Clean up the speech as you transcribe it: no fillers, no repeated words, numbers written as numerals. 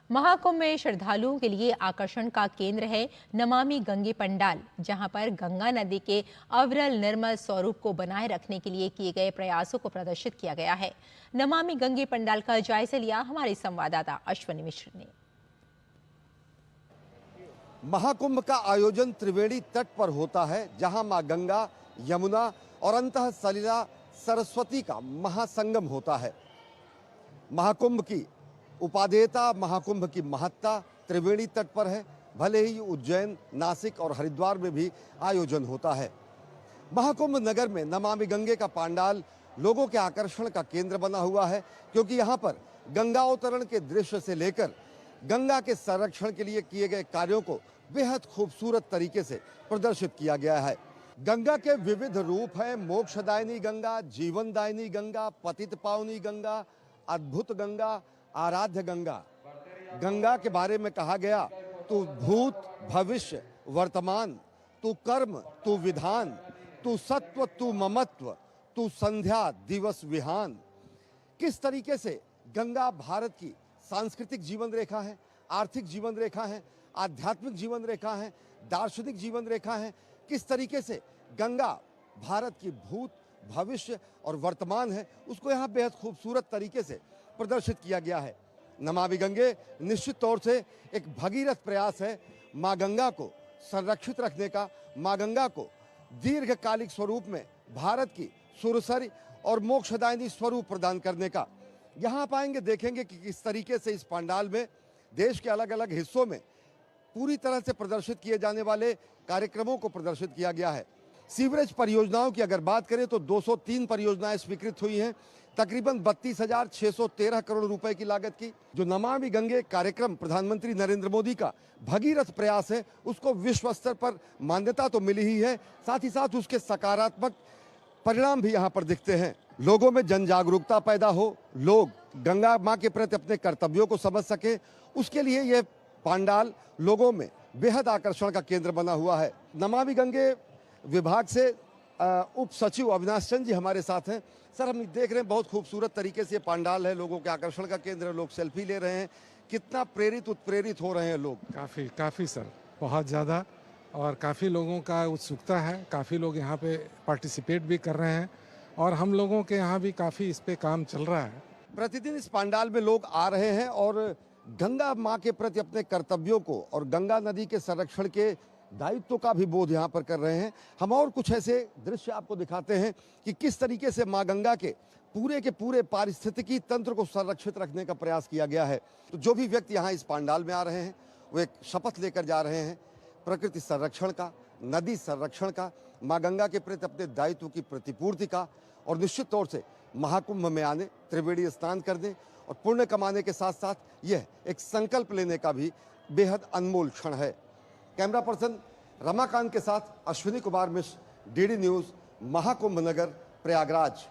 महाकुंभ में श्रद्धालुओं के लिए आकर्षण का केंद्र है नमामि गंगे पंडाल, जहां पर गंगा नदी के अविरल निर्मल स्वरूप को बनाए रखने के लिए किए गए प्रयासों को प्रदर्शित किया गया है। नमामि गंगे पंडाल का जायजा लिया हमारे संवाददाता अश्विनी मिश्र ने। महाकुंभ का आयोजन त्रिवेणी तट पर होता है, जहां मां गंगा, यमुना और अंतः सलिला सरस्वती का महासंगम होता है। महाकुंभ की उपादेयता, महाकुंभ की महत्ता त्रिवेणी तट पर है। भले ही उज्जैन, नासिक और हरिद्वार में भी आयोजन होता है। महाकुंभ नगर में नमामि गंगे का पंडाल लोगों के आकर्षण का केंद्र बना हुआ है, क्योंकि यहाँ पर गंगावतरण के दृश्य से लेकर गंगा के संरक्षण के लिए किए गए कार्यों को बेहद खूबसूरत तरीके से प्रदर्शित किया गया है। गंगा के विविध रूप हैं: मोक्षदायिनी गंगा, जीवनदायिनी गंगा, पतित पावनी गंगा, अद्भुत गंगा, आराध्य गंगा। गंगा के बारे में कहा गया, तू भूत, भविष्य, वर्तमान, तू कर्म, तू विधान, तू सत्व, तू ममत्व, तू संध्या दिवस विहान। किस तरीके से गंगा भारत की सांस्कृतिक जीवन रेखा है, आर्थिक जीवन रेखा है, आध्यात्मिक जीवन रेखा है, दार्शनिक जीवन रेखा है। किस तरीके से गंगा भारत की भूत, भविष्य और वर्तमान है, उसको यहाँ बेहद खूबसूरत तरीके से प्रदर्शित किया गया है। नमामि गंगे निश्चित तौर से एक भगीरथ प्रयास है मां गंगा को संरक्षित रखने का, मां गंगा को दीर्घकालिक स्वरूप में भारत की सुरसरी और मोक्षदायिनी स्वरूप प्रदान करने का। यहाँ आप आएंगे, देखेंगे कि किस तरीके से इस पंडाल में देश के अलग अलग हिस्सों में पूरी तरह से प्रदर्शित किए जाने वाले कार्यक्रमों को प्रदर्शित किया गया है। सीवरेज परियोजनाओं की अगर बात करें तो 203 परियोजनाएं स्वीकृत हुई हैं, तकरीबन 32,613 करोड़ रुपए की लागत की। जो नमामि गंगे कार्यक्रम प्रधानमंत्री नरेंद्र मोदी का भगीरथ प्रयास है, उसको विश्व स्तर पर मान्यता तो मिली ही है, साथ ही साथ उसके सकारात्मक परिणाम भी यहाँ पर दिखते हैं। लोगों में जन जागरूकता पैदा हो, लोग गंगा माँ के प्रति अपने कर्तव्यों को समझ सके, उसके लिए यह पंडाल लोगों में बेहद आकर्षण का केंद्र बना हुआ है। नमामि गंगे विभाग से उप सचिव अविनाश चंद जी हमारे साथ हैं। सर, हम देख रहे हैं बहुत खूबसूरत तरीके से पंडाल है, लोगों के आकर्षण का केंद्र है, लोग सेल्फी ले रहे हैं। कितना प्रेरित उत्प्रेरित हो रहे हैं लोग? काफ़ी सर, बहुत ज़्यादा, और काफ़ी लोगों का उत्सुकता है। काफ़ी लोग यहाँ पे पार्टिसिपेट भी कर रहे हैं और हम लोगों के यहाँ भी काफ़ी इस पे काम चल रहा है। प्रतिदिन इस पंडाल में लोग आ रहे हैं और गंगा माँ के प्रति अपने कर्तव्यों को और गंगा नदी के संरक्षण के दायित्व का भी बोध यहाँ पर कर रहे हैं। हम और कुछ ऐसे दृश्य आपको दिखाते हैं कि किस तरीके से माँ गंगा के पूरे पारिस्थितिकी तंत्र को संरक्षित रखने का प्रयास किया गया है। तो जो भी व्यक्ति यहाँ इस पंडाल में आ रहे हैं, वो एक शपथ लेकर जा रहे हैं प्रकृति संरक्षण का, नदी संरक्षण का, माँ गंगा के प्रति अपने दायित्व की प्रतिपूर्ति का, और निश्चित तौर से महाकुंभ में आने, त्रिवेणी स्नान करने और पुण्य कमाने के साथ साथ यह एक संकल्प लेने का भी बेहद अनमोल क्षण है। कैमरा पर्सन रमाकांत के साथ अश्विनी कुमार मिश्र, डीडी न्यूज़, महाकुंभ नगर, प्रयागराज।